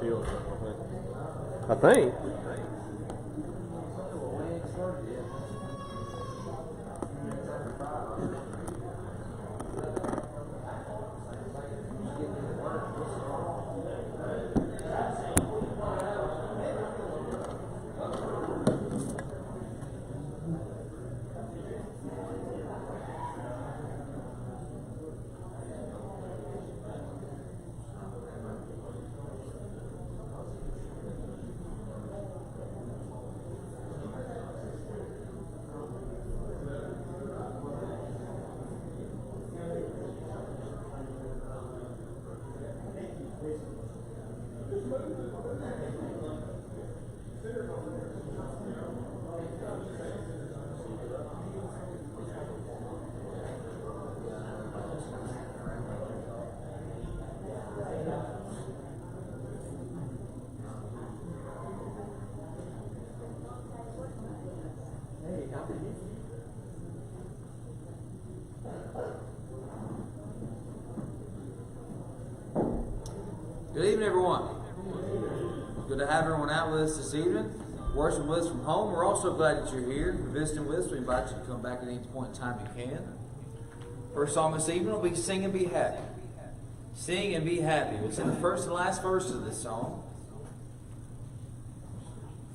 field. I think. Good evening, everyone. Good to have everyone out with us this evening. Worshiping with us from home. We're also glad that you're here visiting with us. We invite you to come back at any point in time you can. First song this evening will be Sing and Be Happy. Sing and Be Happy. We'll sing the first and last verses of this song.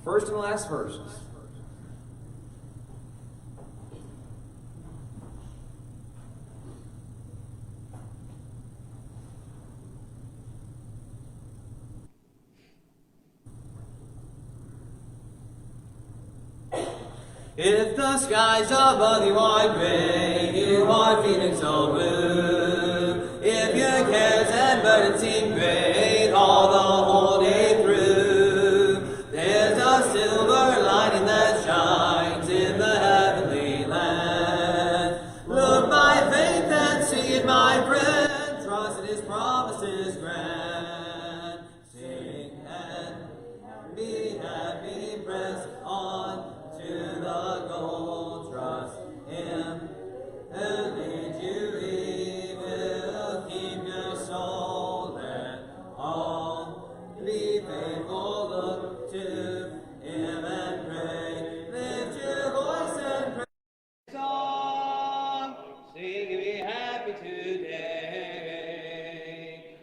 First and last verses. If the skies above you are gray, you are Phoenix all blue. If your cares and burdens seem great all the whole day through, there's a silver lining that shines in the heavenly land. Look by faith and see it, my friend, trust in His promises grand. Sing and be happy, press on to the goal, trust Him who leads you. He will keep your soul and all. Be faithful, look to Him and pray. Lift your voice and pray. Song, sing and be happy today.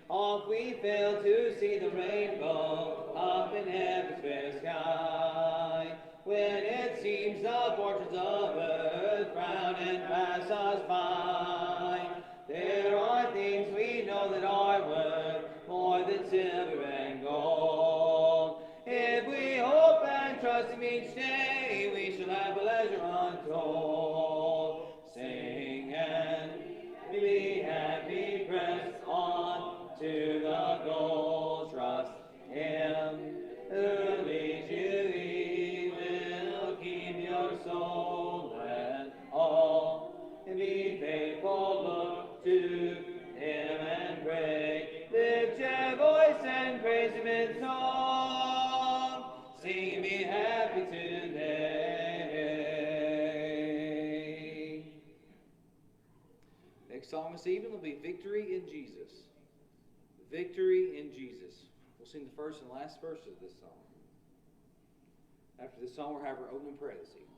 Oft we fail to see the rainbow up in heaven's fair sky, when it seems the fortunes of earth frown and pass us by. There are things we know that are worth more than silver and gold. If we hope and trust Him each day, we shall have pleasure untold. Sing and be happy, press on to the goal, trust Him who leads you. He will keep your soul and all. And be faithful, look to Him and pray. Lift your voice and praise Him in song. Sing and be happy today. Next song this evening will be Victory in Jesus. Victory in Jesus. We'll sing the first and last verse of this song. After this song, we'll have our opening prayer this evening.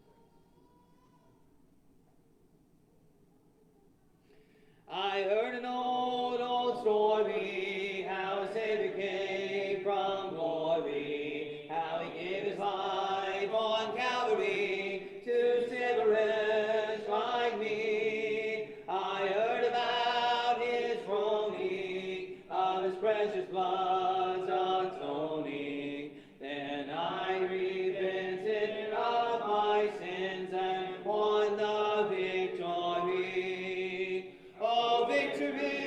I heard an old story, how a Savior came from glory, how He gave His life on Calvary to save a wretch like me. I heard about His groaning, of His precious blood's atoning. Then I repented of my sins and won the victory. Oh, victory!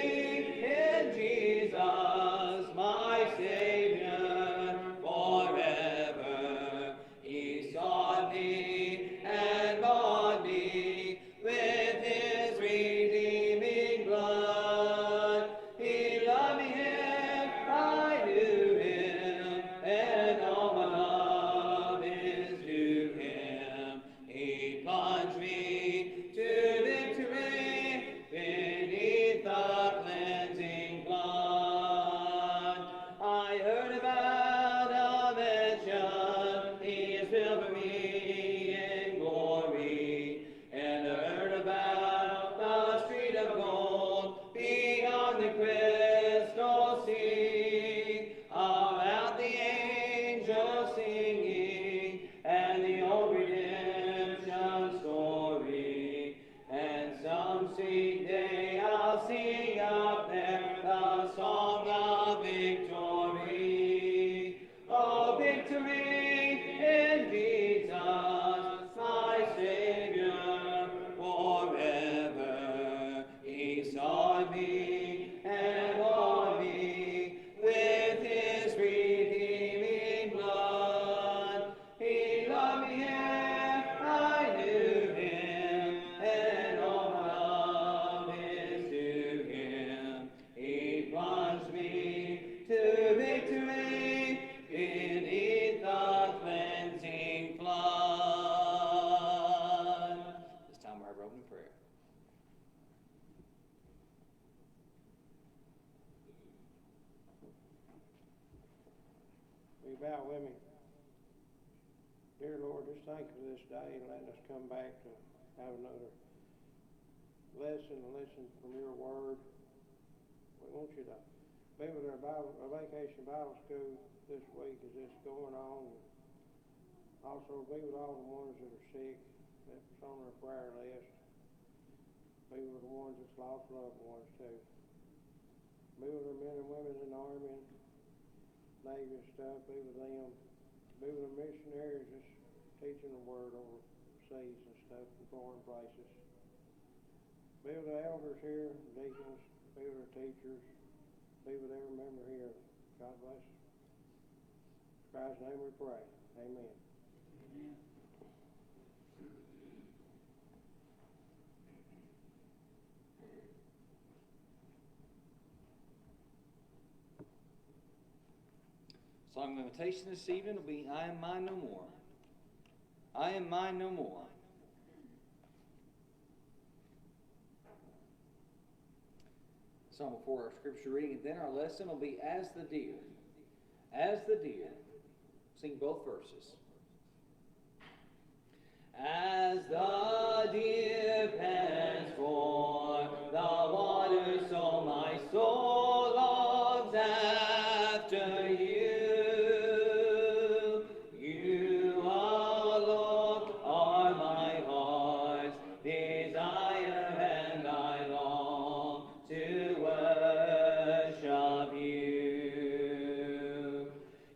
you bow with me? Dear Lord, just thank you for this day and letting us come back to have another lesson and listen from your word. We want you to be with our vacation Bible school this week as it's going on. And also be with all the ones that are sick, that's on our prayer list. Be with the ones that's lost loved ones too. Be with our men and women in the Army and Navy and stuff. Be with them. Be with the missionaries that's teaching the word overseas and stuff in foreign places. Be with the elders here, deacons. Be with our teachers. Be with every member here. God bless us. In Christ's name we pray. Amen. Amen. Song of invitation this evening will be I Am Mine No More. I am mine no more. Psalm before our scripture reading, and then our lesson will be As the Deer. As the Deer. Sing both verses. As the deer pants for the water, so my soul longs after you. You alone are my heart's desire, and I long to worship you.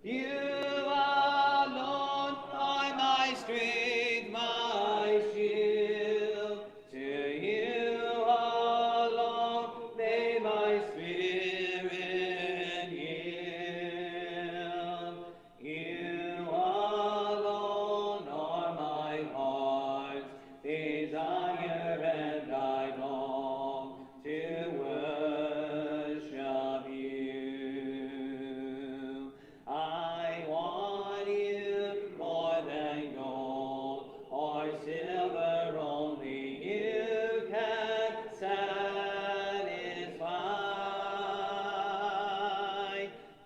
You alone are my strength, my shield. To you alone may my spirit yield. You alone are my heart's desire, and I long to worship you. I want you more than gold or silver, only you can satisfy.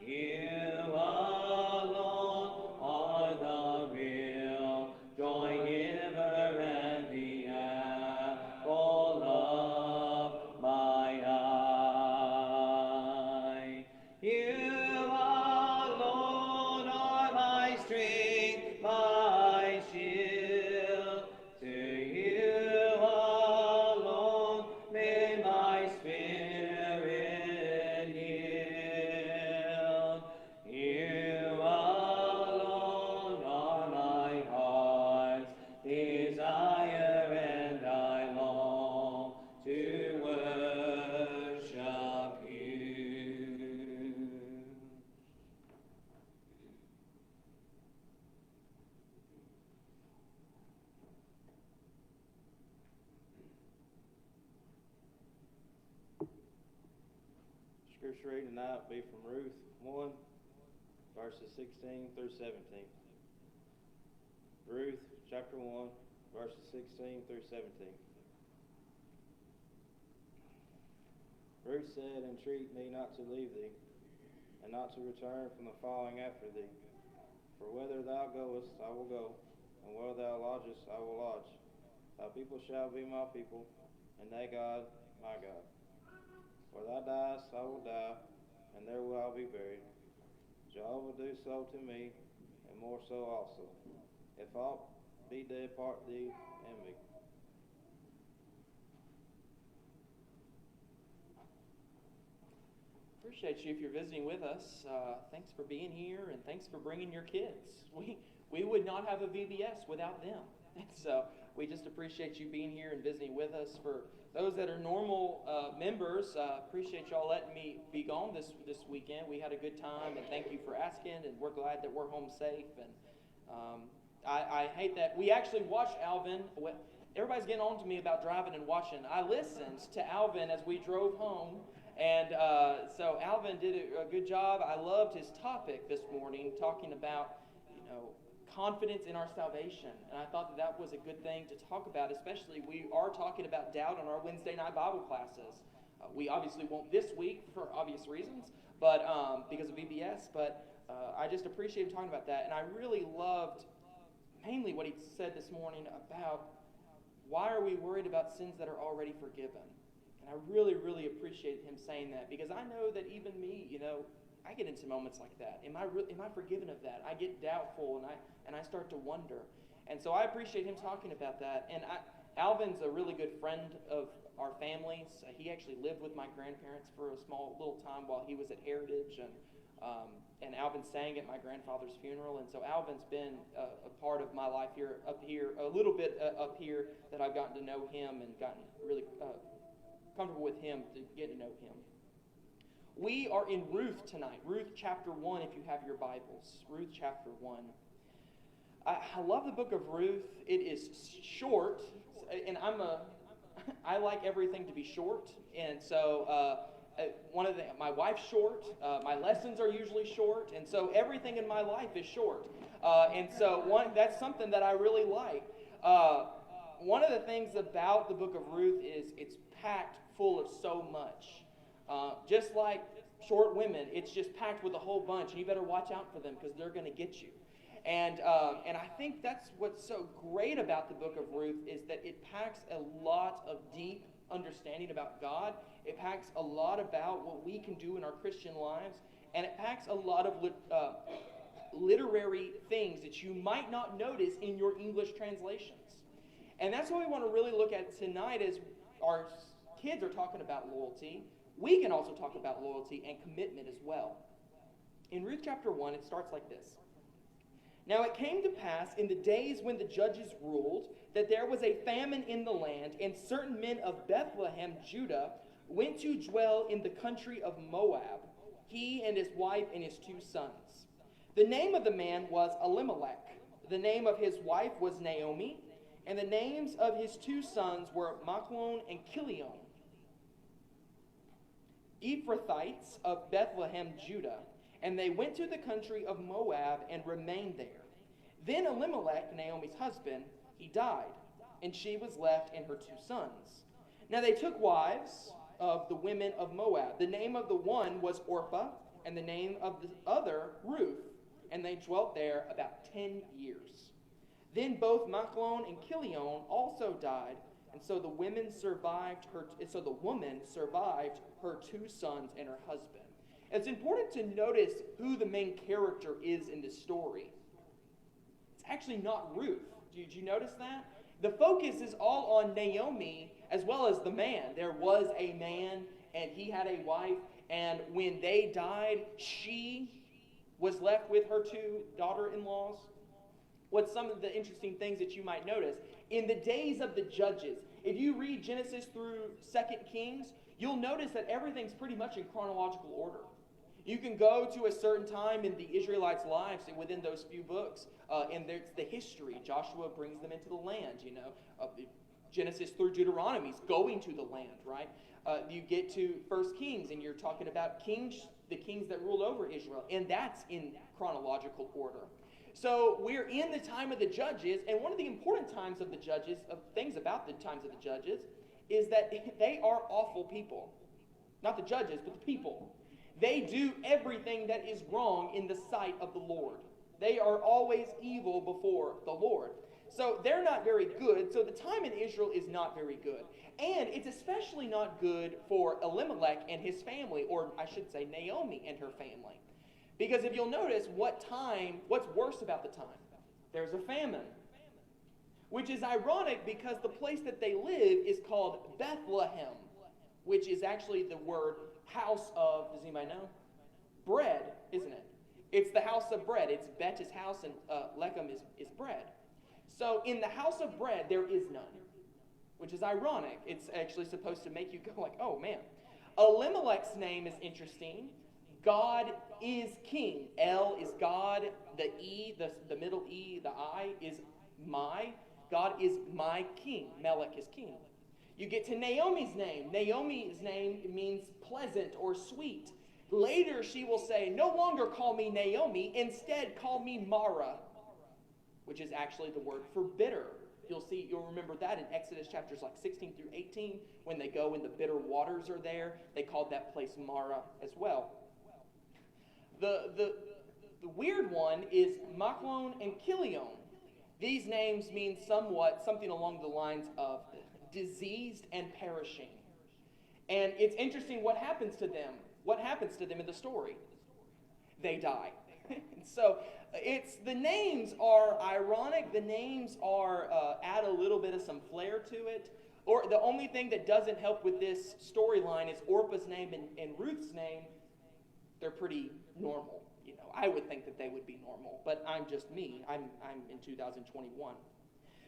You alone are the real joy giver and the apple of my eye. You alone are my strength, my shield. To you alone may my spirit yield. You alone are my heart's desire, and I long to worship you. Scripture reading tonight will be from Ruth 1, verses 16 through 17. Ruth chapter 1, verses 16 through 17. Ruth said, Entreat me not to leave thee, and not to return from the following after thee. For whither thou goest, I will go, and where thou lodgest, I will lodge. Thy people shall be my people, and thy God my God. Where thou diest, I will die, and there will I be buried. Jehovah do so to me, and more so also, if aught be dead part thee and me. Appreciate you if you're visiting with us. Thanks for being here, and thanks for bringing your kids. We would not have a VBS without them. So we just appreciate you being here and visiting with us. For those that are normal members, appreciate y'all letting me be gone this weekend. We had a good time, and thank you for asking, and we're glad that we're home safe. And I hate that. We actually watched Alvin. Everybody's getting on to me about driving and watching. I listened to Alvin as we drove home, and so Alvin did a good job. I loved his topic this morning, talking about, confidence in our salvation. And I thought that was a good thing to talk about, especially we are talking about doubt on our Wednesday night Bible classes. We obviously won't this week for obvious reasons, but because of VBS, but I just appreciate him talking about that. And I really loved mainly what he said this morning about why are we worried about sins that are already forgiven? And I really, really appreciate him saying that, because I know that even me, I get into moments like that. Am I forgiven of that? I get doubtful, and I start to wonder. And so I appreciate him talking about that. And Alvin's a really good friend of our families. He actually lived with my grandparents for a small little time while he was at Heritage, and Alvin sang at my grandfather's funeral. And so Alvin's been a part of my life up here, a little bit up here, that I've gotten to know him and gotten really comfortable with him to get to know him. We are in Ruth tonight. Ruth chapter 1, if you have your Bibles. Ruth chapter 1. I love the book of Ruth. It is short, and I like everything to be short. And so my wife's short. My lessons are usually short, and so everything in my life is short. And so that's something that I really like. One of the things about the book of Ruth is it's packed full of so much. Just like short women, it's just packed with a whole bunch, and you better watch out for them because they're going to get you. And I think that's what's so great about the book of Ruth, is that it packs a lot of deep understanding about God. It packs a lot about what we can do in our Christian lives, and it packs a lot of literary things that you might not notice in your English translations. And that's what we want to really look at tonight. As our kids are talking about loyalty, we can also talk about loyalty and commitment as well. In Ruth chapter 1, it starts like this. Now it came to pass in the days when the judges ruled that there was a famine in the land, and certain men of Bethlehem, Judah, went to dwell in the country of Moab, he and his wife and his 2 sons. The name of the man was Elimelech. The name of his wife was Naomi, and the names of his 2 sons were Machlon and Chilion, Ephrathites of Bethlehem, Judah. And they went to the country of Moab and remained there. Then Elimelech, Naomi's husband, he died, and she was left and her 2 sons. Now they took wives of the women of Moab. The name of the one was Orpah, and the name of the other Ruth, and they dwelt there about 10 years. Then both Machlon and Chilion also died, and so the woman survived her 2 sons and her husband. It's important to notice who the main character is in this story. It's actually not Ruth. Did you notice that? The focus is all on Naomi as well as the man. There was a man, and he had a wife, and when they died, she was left with her 2 daughter-in-laws. What's some of the interesting things that you might notice? In the days of the judges, if you read Genesis through 2 Kings, you'll notice that everything's pretty much in chronological order. You can go to a certain time in the Israelites' lives within those few books, and there's the history. Joshua brings them into the land, Genesis through Deuteronomy is going to the land, right? You get to 1 Kings, and you're talking about the kings that ruled over Israel, and that's in chronological order. So we're in the time of the judges, and one of the important times of the judges, things about the times of the judges, is that they are awful people. Not the judges, but the people. They do everything that is wrong in the sight of the Lord. They are always evil before the Lord. So they're not very good. So the time in Israel is not very good. And it's especially not good for Elimelech and his family, or I should say Naomi and her family. Because if you'll notice what's worse about the time? There's a famine. Which is ironic because the place that they live is called Bethlehem, which is actually the word house of, does anybody know? Bread, isn't it? It's the house of bread. It's Bet's house, and Lechem is bread. So in the house of bread, there is none, which is ironic. It's actually supposed to make you go like, oh man. Elimelech's name is interesting. God is king. El is God. The E, the middle E, the I is my. God is my king. Melech is king. You get to Naomi's name. Naomi's name means pleasant or sweet. Later she will say, no longer call me Naomi, instead call me Mara, which is actually the word for bitter. You'll remember that in Exodus chapters like 16 through 18, when they go and the bitter waters are there. They called that place Mara as well. The The weird one is Machlon and Chilion. These names mean something along the lines of diseased and perishing. And it's interesting what happens to them. What happens to them in the story? They die. So the names are ironic. The names are add a little bit of some flair to it. Or the only thing that doesn't help with this storyline is Orpah's name and Ruth's name. They're pretty normal. I would think that they would be normal, but I'm just me. I'm in 2021.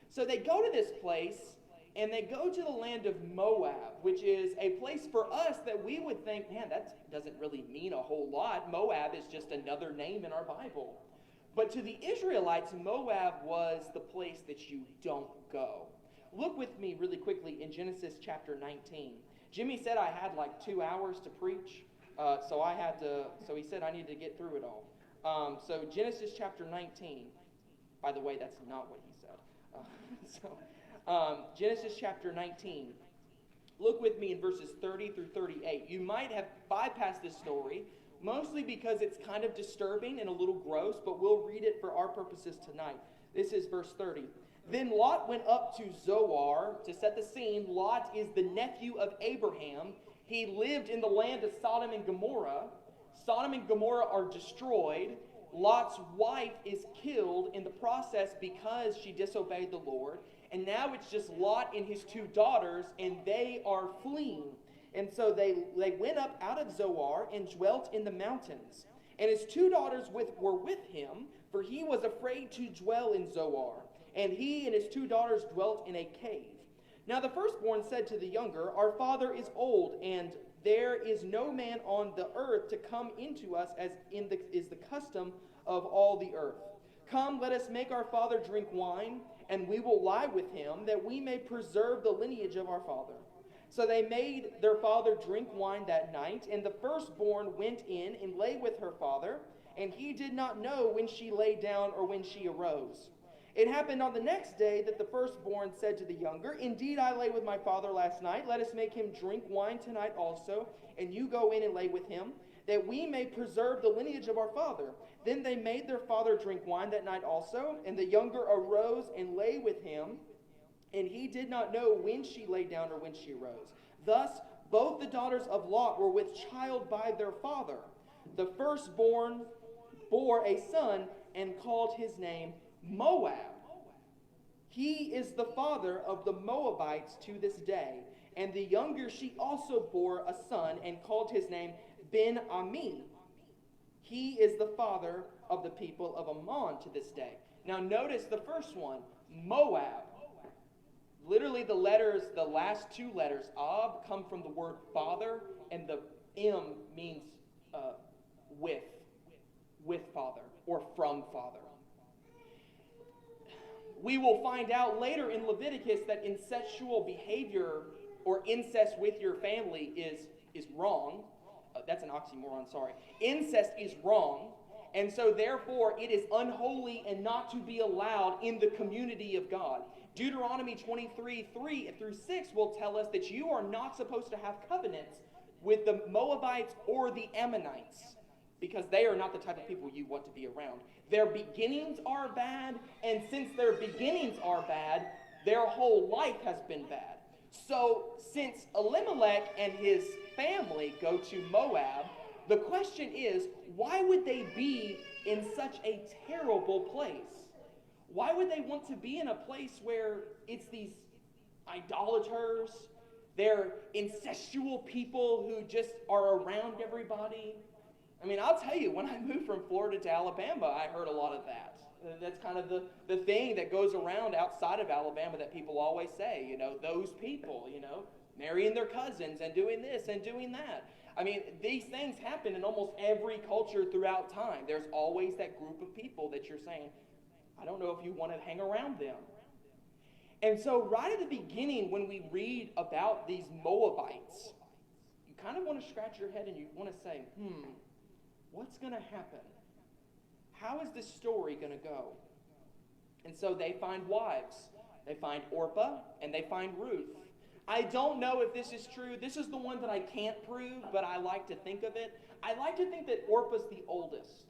So they go to this place, and they go to the land of Moab, which is a place for us that we would think, man, that doesn't really mean a whole lot. Moab is just another name in our Bible. But to the Israelites, Moab was the place that you don't go. Look with me really quickly in Genesis chapter 19. Jimmy said I had like 2 hours to preach, so he said I needed to get through it all. So Genesis chapter 19, by the way, that's not what he said. Genesis chapter 19, look with me in verses 30 through 38. You might have bypassed this story, mostly because it's kind of disturbing and a little gross, but we'll read it for our purposes tonight. This is verse 30. Then Lot went up to Zoar. To set the scene, Lot is the nephew of Abraham. He lived in the land of Sodom and Gomorrah. Sodom and Gomorrah are destroyed. Lot's wife is killed in the process because she disobeyed the Lord. And now it's just Lot and his 2 daughters, and they are fleeing. And so they went up out of Zoar and dwelt in the mountains. And his 2 daughters were with him, for he was afraid to dwell in Zoar. And he and his 2 daughters dwelt in a cave. Now the firstborn said to the younger, Our father is old, and there is no man on the earth to come into us, as is the custom of all the earth. Come, let us make our father drink wine, and we will lie with him, that we may preserve the lineage of our father. So they made their father drink wine that night, and the firstborn went in and lay with her father, and he did not know when she lay down or when she arose. It happened on the next day that the firstborn said to the younger, Indeed, I lay with my father last night. Let us make him drink wine tonight also, and you go in and lay with him, that we may preserve the lineage of our father. Then they made their father drink wine that night also, and the younger arose and lay with him, and he did not know when she lay down or when she arose. Thus, both the daughters of Lot were with child by their father. The firstborn bore a son and called his name Moab. He is the father of the Moabites to this day. And the younger she also bore a son and called his name Ben-Ami. He is the father of the people of Ammon to this day. Now notice the first one, Moab. Literally the last 2 letters, Ab, come from the word father, and the M means with father, or from father. We will find out later in Leviticus that incestual behavior or incest with your family is wrong. That's an oxymoron, sorry. Incest is wrong, and so therefore it is unholy and not to be allowed in the community of God. Deuteronomy 23:3-6 will tell us that you are not supposed to have covenants with the Moabites or the Ammonites, because they are not the type of people you want to be around. Their beginnings are bad, and since their beginnings are bad, their whole life has been bad. So, since Elimelech and his family go to Moab, the question is, why would they be in such a terrible place? Why would they want to be in a place where it's these idolaters, they're incestual people who just are around everybody? I mean, I'll tell you, when I moved from Florida to Alabama, I heard a lot of that. That's kind of the thing that goes around outside of Alabama that people always say, those people, marrying their cousins and doing this and doing that. I mean, these things happen in almost every culture throughout time. There's always that group of people that you're saying, I don't know if you want to hang around them. And so right at the beginning, when we read about these Moabites, you kind of want to scratch your head and you want to say, what's going to happen? How is this story going to go? And so they find wives. They find Orpah and they find Ruth. I don't know if this is true. This is the one that I can't prove, but I like to think of it. I like to think that Orpah's the oldest.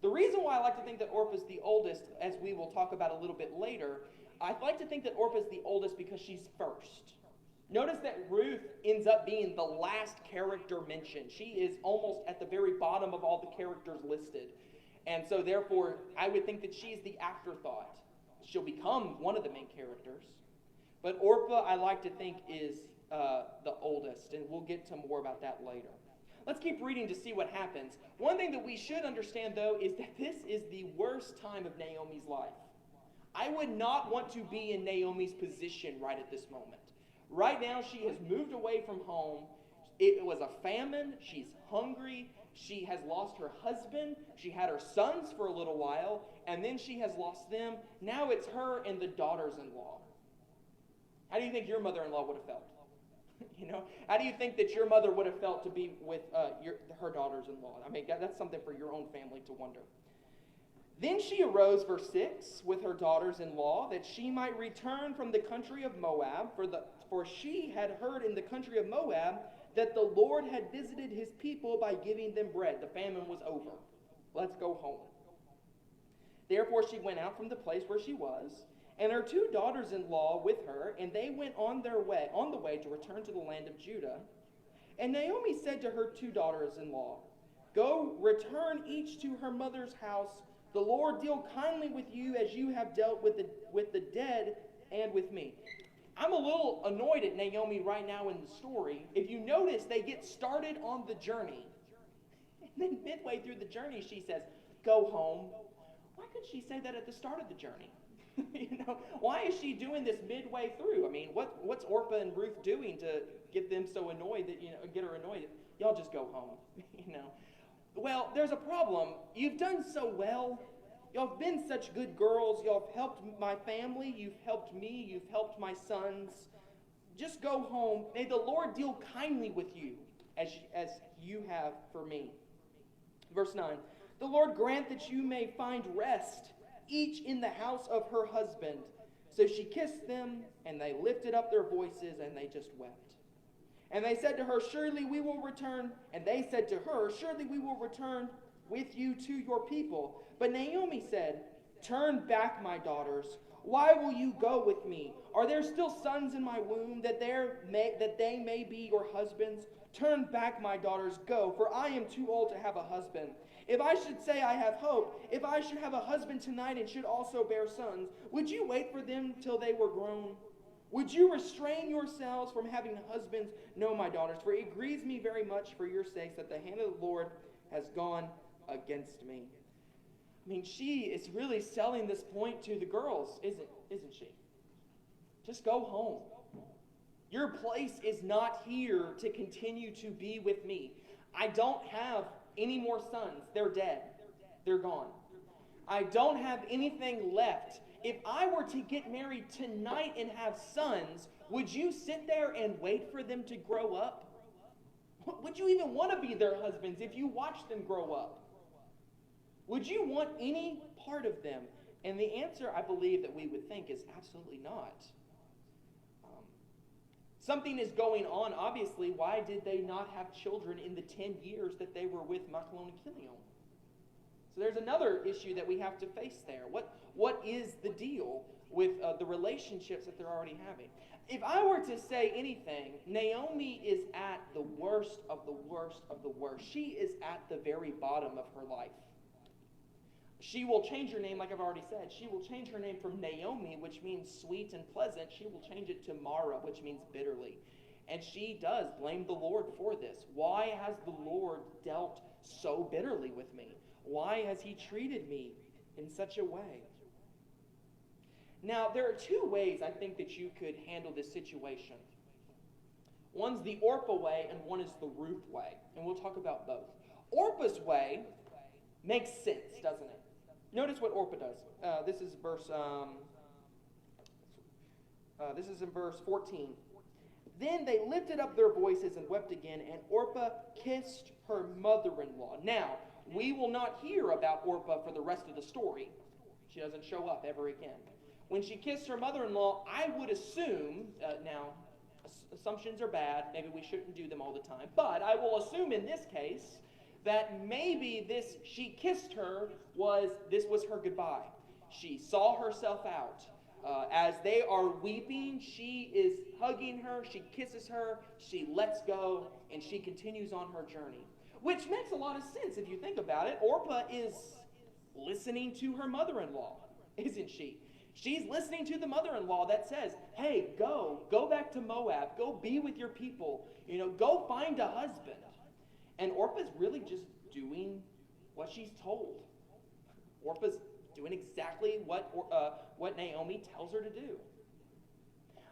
The reason why I like to think that Orpah's the oldest, as we will talk about a little bit later, I'd like to think that Orpah's the oldest because she's first. Notice that Ruth ends up being the last character mentioned. She is almost at the very bottom of all the characters listed. And so therefore, I would think that she's the afterthought. She'll become one of the main characters. But Orpah, I like to think, is the oldest, and we'll get to more about that later. Let's keep reading to see what happens. One thing that we should understand, though, is that this is the worst time of Naomi's life. I would not want to be in Naomi's position right at this moment. Right now, she has moved away from home. It was a famine. She's hungry. She has lost her husband. She had her sons for a little while, and then she has lost them. Now it's her and the daughters-in-law. How do you think your mother-in-law would have felt? How do you think that your mother would have felt to be with her daughters-in-law? I mean, that's something for your own family to wonder. Then she arose, verse 6, with her daughters-in-law, that she might return from the country of Moab, for she had heard in the country of Moab that the Lord had visited his people by giving them bread. The famine was over. Let's go home. Therefore she went out from the place where she was, and her two daughters-in-law with her, and they went on the way to return to the land of Judah. And Naomi said to her two daughters-in-law, Go, return each to her mother's house. The Lord deal kindly with you as you have dealt with the dead and with me. I'm a little annoyed at Naomi right now in the story. If you notice, they get started on the journey. And then midway through the journey, she says, Go home. Why could she say that at the start of the journey? Why is she doing this midway through? I mean, what's Orpah and Ruth doing to get them so annoyed that, get her annoyed? Y'all just go home, Well, there's a problem. You've done so well. Y'all have been such good girls. Y'all have helped my family. You've helped me. You've helped my sons. Just go home. May the Lord deal kindly with you as you have for me. Verse 9. The Lord grant that you may find rest, each in the house of her husband. So she kissed them, and they lifted up their voices, and they just wept. And they said to her, Surely we will return. And they said to her, Surely we will return with you to your people. But Naomi said, Turn back, my daughters. Why will you go with me? Are there still sons in my womb that they may be your husbands? Turn back, my daughters, go, for I am too old to have a husband. If I should say I have hope, if I should have a husband tonight and should also bear sons, would you wait for them till they were grown? Would you restrain yourselves from having husbands? No, my daughters, for it grieves me very much for your sakes that the hand of the Lord has gone against me. I mean, she is really selling this point to the girls, isn't she? Just go home. Your place is not here to continue to be with me. I don't have any more sons. They're dead. They're gone. I don't have anything left. If I were to get married tonight and have sons, would you sit there and wait for them to grow up? Would you even want to be their husbands if you watched them grow up? Would you want any part of them? And the answer, I believe, that we would think is absolutely not. Something is going on, obviously. Why did they not have children in the 10 years that they were with Machlon and Chilion? So there's another issue that we have to face there. What is the deal with the relationships that they're already having? If I were to say anything, Naomi is at the worst of the worst of the worst. She is at the very bottom of her life. She will change her name, like I've already said. She will change her name from Naomi, which means sweet and pleasant. She will change it to Mara, which means bitterly. And she does blame the Lord for this. Why has the Lord dealt so bitterly with me? Why has he treated me in such a way? Now, there are two ways I think that you could handle this situation. One's the Orpah way, and one is the Ruth way. And we'll talk about both. Orpah's way makes sense, doesn't it? Notice what Orpah does. This is in verse 14. Then they lifted up their voices and wept again, and Orpah kissed her mother-in-law. Now, we will not hear about Orpah for the rest of the story. She doesn't show up ever again. When she kissed her mother-in-law, I would assume, now, assumptions are bad, maybe we shouldn't do them all the time, but I will assume in this case that maybe she kissed her was her goodbye. She saw herself out. As they are weeping, she is hugging her, she kisses her, she lets go, and she continues on her journey. Which makes a lot of sense if you think about it. Orpah is listening to her mother-in-law, isn't she? She's listening to the mother-in-law that says, hey, go back to Moab, go be with your people, go find a husband. And Orpah's really just doing what she's told. Orpah's doing exactly what Naomi tells her to do.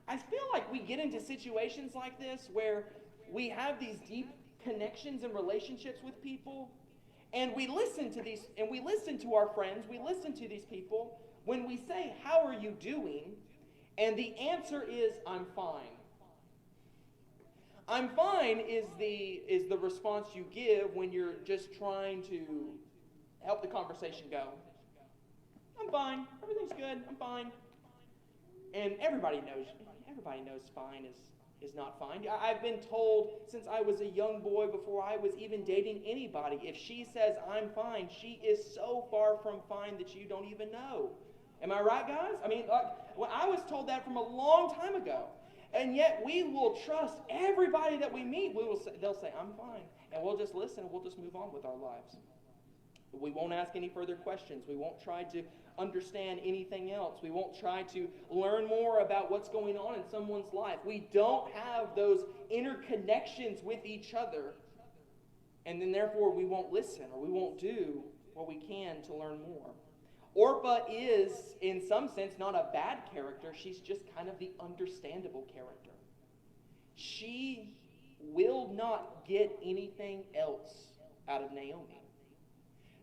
I feel like we get into situations like this where we have these deep connections and relationships with people, and we listen to our friends, we listen to these people when we say, how are you doing? And the answer is, I'm fine. I'm fine is the response you give when you're just trying to help the conversation go. I'm fine. Everything's good. I'm fine. And everybody knows fine is not fine. I've been told since I was a young boy, before I was even dating anybody, if she says I'm fine, she is so far from fine that you don't even know. Am I right, guys? I mean, well, I was told that from a long time ago. And yet we will trust everybody that we meet. They'll say, I'm fine. And we'll just listen and we'll just move on with our lives. We won't ask any further questions. We won't try to understand anything else. We won't try to learn more about what's going on in someone's life. We don't have those interconnections with each other. And then therefore we won't listen, or we won't do what we can to learn more. Orpah is, in some sense, not a bad character. She's just kind of the understandable character. She will not get anything else out of Naomi.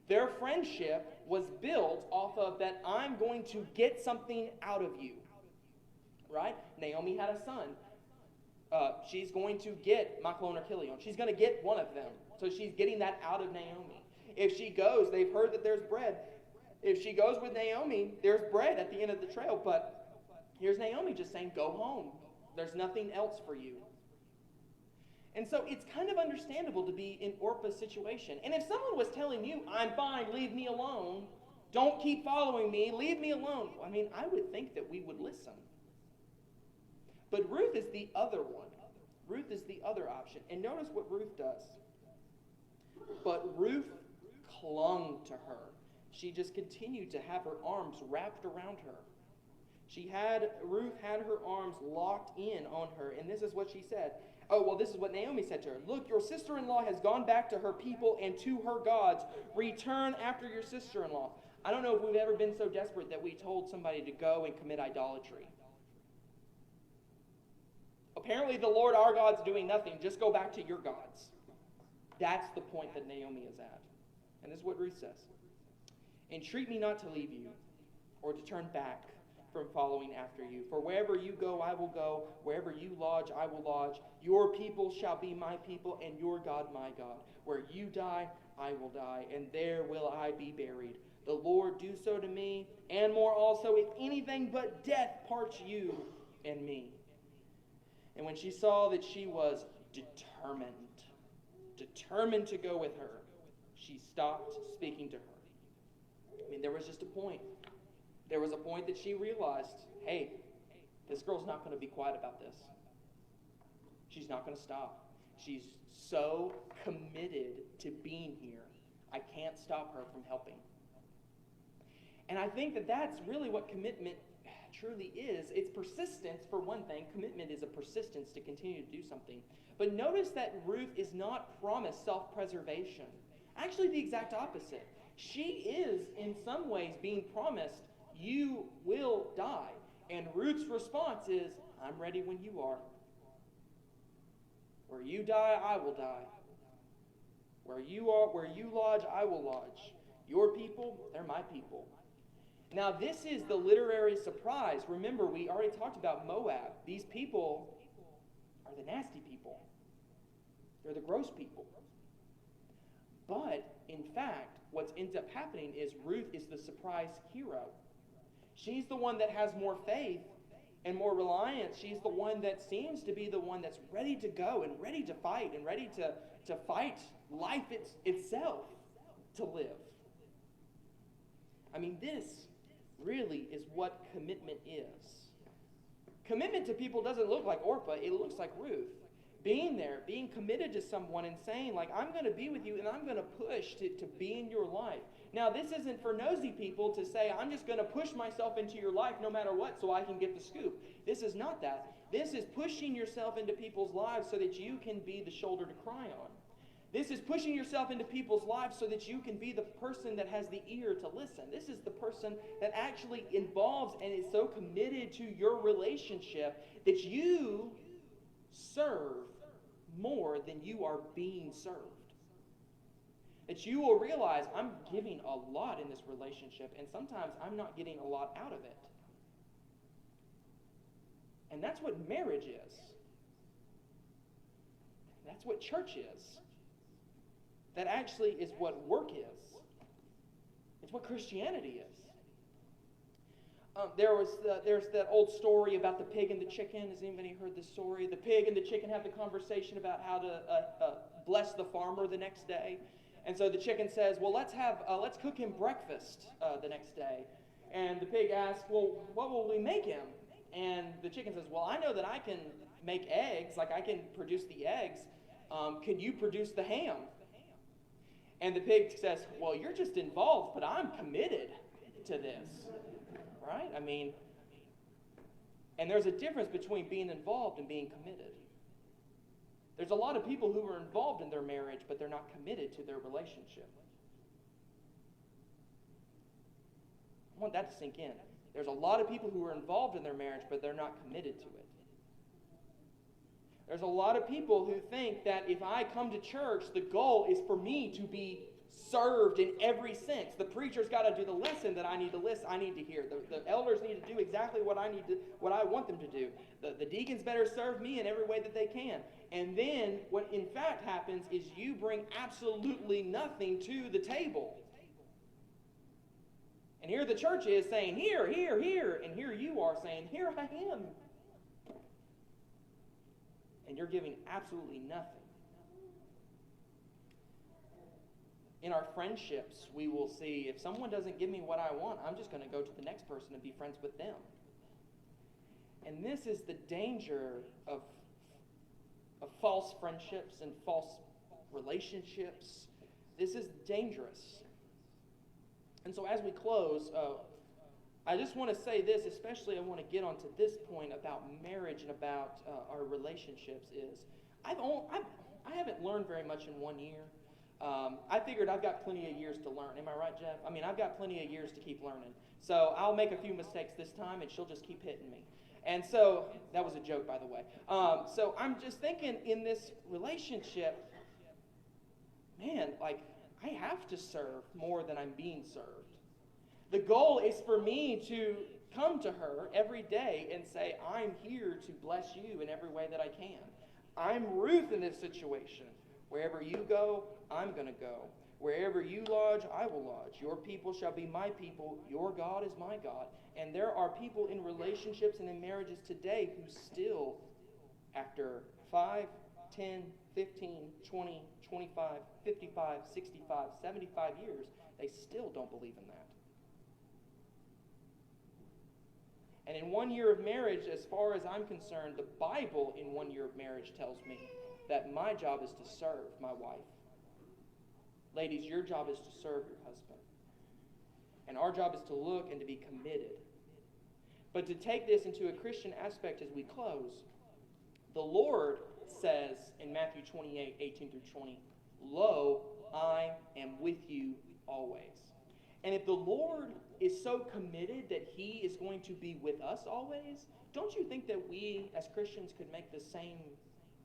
Their friendship was built off of that I'm going to get something out of you. Right? Naomi had a son. She's going to get Machlon or Chilion. She's going to get one of them. So she's getting that out of Naomi. If she goes, they've heard that there's bread. If she goes with Naomi, there's bread at the end of the trail. But here's Naomi just saying, go home. There's nothing else for you. And so it's kind of understandable to be in Orpah's situation. And if someone was telling you, I'm fine, leave me alone, don't keep following me, leave me alone, I mean, I would think that we would listen. But Ruth is the other one. Ruth is the other option. And notice what Ruth does. But Ruth clung to her. She just continued to have her arms wrapped around her. Ruth had her arms locked in on her. And this is what she said. This is what Naomi said to her. Look, your sister-in-law has gone back to her people and to her gods. Return after your sister-in-law. I don't know if we've ever been so desperate that we told somebody to go and commit idolatry. Apparently the Lord our God's doing nothing. Just go back to your gods. That's the point that Naomi is at. And this is what Ruth says. Entreat me not to leave you, or to turn back from following after you. For wherever you go, I will go. Wherever you lodge, I will lodge. Your people shall be my people, and your God my God. Where you die, I will die, and there will I be buried. The Lord do so to me, and more also, if anything but death parts you and me. And when she saw that she was determined to go with her, she stopped speaking to her. I mean, there was just a point. There was a point that she realized, hey, this girl's not going to be quiet about this. She's not going to stop. She's so committed to being here. I can't stop her from helping. And I think that that's really what commitment truly is. It's persistence, for one thing. Commitment is a persistence to continue to do something. But notice that Ruth is not promised self-preservation. Actually, the exact opposite. She is, in some ways, being promised, you will die. And Ruth's response is, I'm ready when you are. Where you die, I will die. Where you lodge, I will lodge. Your people, they're my people. Now, this is the literary surprise. Remember, we already talked about Moab. These people are the nasty people. They're the gross people. But, in fact, what ends up happening is Ruth is the surprise hero. She's the one that has more faith and more reliant. She's the one that seems to be the one that's ready to go and ready to fight and ready to fight life itself to live. I mean, this really is what commitment is. Commitment to people doesn't look like Orpah, it looks like Ruth. Being there, being committed to someone and saying, like, I'm going to be with you and I'm going to push to be in your life. Now, this isn't for nosy people to say, I'm just going to push myself into your life no matter what so I can get the scoop. This is not that. This is pushing yourself into people's lives so that you can be the shoulder to cry on. This is pushing yourself into people's lives so that you can be the person that has the ear to listen. This is the person that actually involves and is so committed to your relationship that you serve more than you are being served. That you will realize, I'm giving a lot in this relationship, and sometimes I'm not getting a lot out of it. And that's what marriage is. That's what church is. That actually is what work is. It's what Christianity is. There's that old story about the pig and the chicken. Has anybody heard this story? The pig and the chicken have the conversation about how to bless the farmer the next day. And so the chicken says, well, let's cook him breakfast the next day. And the pig asks, well, what will we make him? And the chicken says, well, I know that I can make eggs, like I can produce the eggs. Can you produce the ham? And the pig says, well, you're just involved, but I'm committed to this. Right? I mean, and there's a difference between being involved and being committed. There's a lot of people who are involved in their marriage, but they're not committed to their relationship. I want that to sink in. There's a lot of people who are involved in their marriage, but they're not committed to it. There's a lot of people who think that if I come to church, the goal is for me to be served in every sense. The preacher's got to do the lesson that I need to hear. The elders need to do exactly what I want them to do. The deacons better serve me in every way that they can. And then what in fact happens is you bring absolutely nothing to the table. And here the church is saying, here, here, here. And here you are saying, here I am. And you're giving absolutely nothing. In our friendships, we will see if someone doesn't give me what I want, I'm just going to go to the next person and be friends with them. And this is the danger of false friendships and false relationships. This is dangerous. And so as we close, I just want to say this, especially I want to get onto this point about marriage and about our relationships is, I haven't learned very much in 1 year. I figured I've got plenty of years to learn. Am I right, Jeff? I mean, I've got plenty of years to keep learning. So I'll make a few mistakes this time, and she'll just keep hitting me. And so, that was a joke, by the way. So I'm just thinking in this relationship, man, like, I have to serve more than I'm being served. The goal is for me to come to her every day and say, I'm here to bless you in every way that I can. I'm Ruth in this situation. Wherever you go, I'm going to go. Wherever you lodge, I will lodge. Your people shall be my people. Your God is my God. And there are people in relationships and in marriages today who still, after 5, 10, 15, 20, 25, 55, 65, 75 years, they still don't believe in that. And in 1 year of marriage, as far as I'm concerned, the Bible in 1 year of marriage tells me that my job is to serve my wife. Ladies, your job is to serve your husband. And our job is to look and to be committed. But to take this into a Christian aspect as we close, the Lord says in Matthew 28, 18 through 20, Lo, I am with you always. And if the Lord is so committed that He is going to be with us always, don't you think that we as Christians could make the same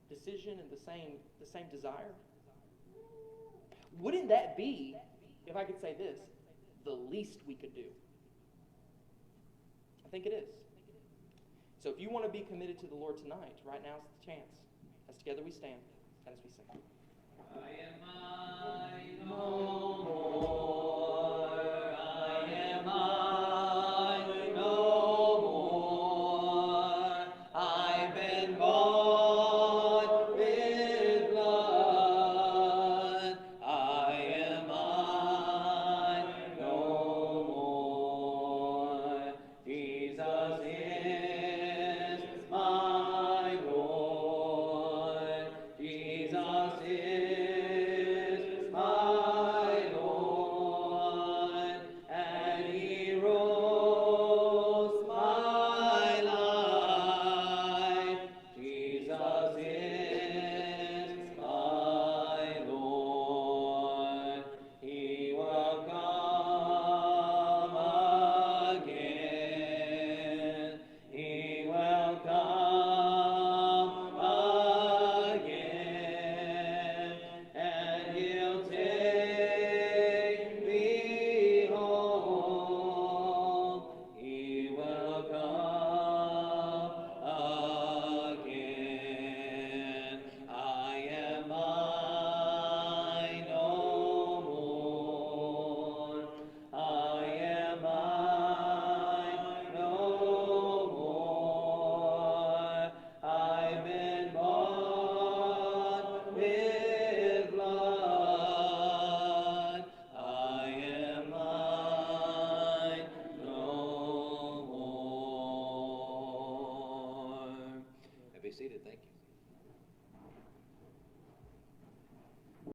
decision and the same desire? Wouldn't that be, if I could say this, the least we could do? I think it is. So if you want to be committed to the Lord tonight, right now is the chance. As together we stand and as we sing. I am mine no more. I am mine no more. be seated. Thank you.